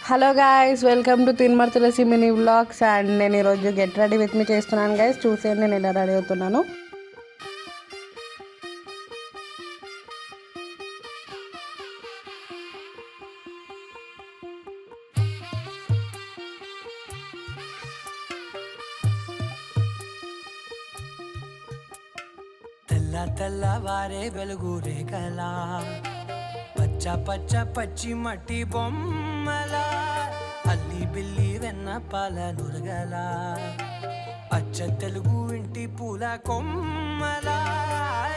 Hello guys, welcome to Teenmar Tulasi mini vlogs. And నేను ఈరోజు get ready with me చేస్తున్నాను guys. చూసేయండి నేను ఎలా రెడీ అవుతున్నాను. తెల్లవారే వెలుగు రేఖలా పచ్చ పచ్చ పచ్చి మట్టి బొమ్మలా అల్లి బిల్లి వెన్న పాల నురగలా అచ్చ తెలుగు ఇంటి పూల కొమ్మలా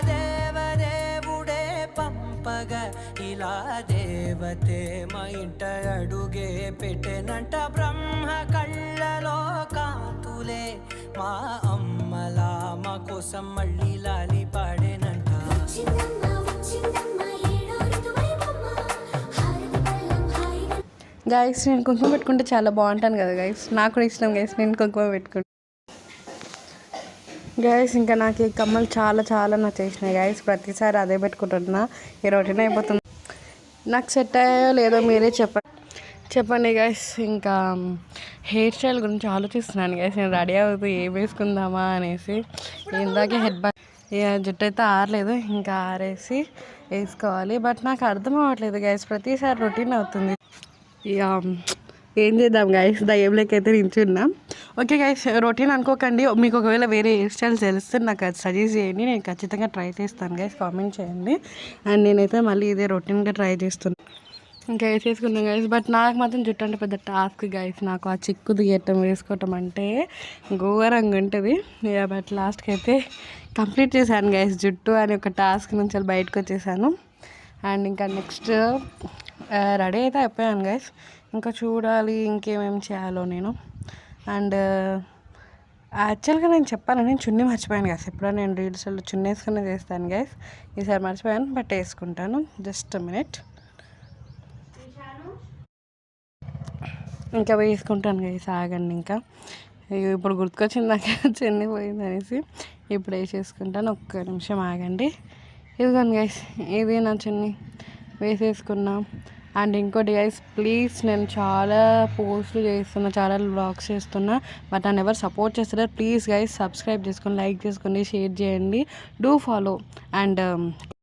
దేవదేవుడే పంపగ ఇలా దేవతే మా ఇంట అడుగే పెట్టెనంట. బ్రహ్మ కళ్ళలో కాంతులే మా అమ్మలా మా కోసం మళ్ళీ లాలి పాడేనంట. గైస్, నేను కుంకుమ పెట్టుకుంటే చాలా బాగుంటాను కదా గైస్. నాకు కూడా ఇష్టం గైస్ నేను కుంకుమ పెట్టుకుంటాను గైస్. ఇంకా నాకు ఈ కమ్మలు చాలా చాలా నాకు చేసినాయి గైస్. ప్రతిసారి అదే పెట్టుకుంటున్నా. ఈ రొటీన్ అయిపోతుంది. నాకు సెట్ అయ్యో లేదో మీరే చెప్పండి గైస్. ఇంకా హెయిర్ స్టైల్ గురించి ఆలోచిస్తున్నాను గైస్. నేను రెడీ అవుతూ ఏం వేసుకుందామా అనేసి. ఇందాకే హెడ్ బాయ్ జుట్టు అయితే ఆరలేదు, ఇంకా ఆరేసి వేసుకోవాలి. బట్ నాకు అర్థం అవ్వట్లేదు గైస్. ప్రతిసారి రొటీన్ అవుతుంది. ఇక ఏం చేద్దాం గైస్, దయ్యం లెక్క అయితే నించున్నాం. ఓకే గైస్, రొటీన్ అనుకోకండి. మీకు ఒకవేళ వేరే హెయిర్ స్టైల్స్ తెలిస్తే నాకు అది సజెస్ట్ చేయండి. నేను ఖచ్చితంగా ట్రై చేస్తాను గైస్. కామెంట్ చేయండి. అండ్ నేనైతే మళ్ళీ ఇదే రొటీన్గా ట్రై చేస్తున్నాను. ఇంకా వేసేసుకున్నాం గైస్. బట్ నాకు మాత్రం జుట్టు అంటే పెద్ద టాస్క్ గైస్. నాకు ఆ చిక్కు తీయటం వేసుకోవటం అంటే ఘోరంగా ఉంటుంది. ఇక బట్ లాస్ట్కి అయితే కంప్లీట్ చేశాను గైస్. జుట్టు అని ఒక టాస్క్ నుంచి బయటకు వచ్చేసాను. అండ్ ఇంకా నెక్స్ట్ రెడీ అయితే అయిపోయాను గైస్. ఇంకా చూడాలి ఇంకేమేమి చేయాలో నేను. అండ్ యాక్చువల్గా నేను చెప్పాను, నేను చున్నీ మర్చిపోయాను గైస్. ఎప్పుడో నేను రీల్స్లో చున్నీ వేసుకునే చేస్తాను గైస్. ఈసారి మర్చిపోయాను, బట్ వేసుకుంటాను. Just minute. ఇంకా వేసుకుంటాను గైస్, ఆగండి. ఇంకా ఇప్పుడు గుర్తుకొచ్చింది నాకు చున్నీ పోయింది అనేసి. ఇప్పుడు వేసేసుకుంటాను. ఒక్క నిమిషం ఆగండి. ఇదిగోండి గైస్, ఇది నా చున్నీ వేసేసుకున్నా. అండ్ ఇంకోటి గైస్, ప్లీజ్ నేను చాలా పోస్టులు చేస్తున్నా, చాలా వ్లాగ్స్ చేస్తున్నా, బట్ నన్ను ఎవరు సపోర్ట్ చేస్తారో ప్లీజ్ గైస్ సబ్స్క్రైబ్ చేసుకొని, లైక్ చేసుకొని, షేర్ చేయండి. Do follow. అండ్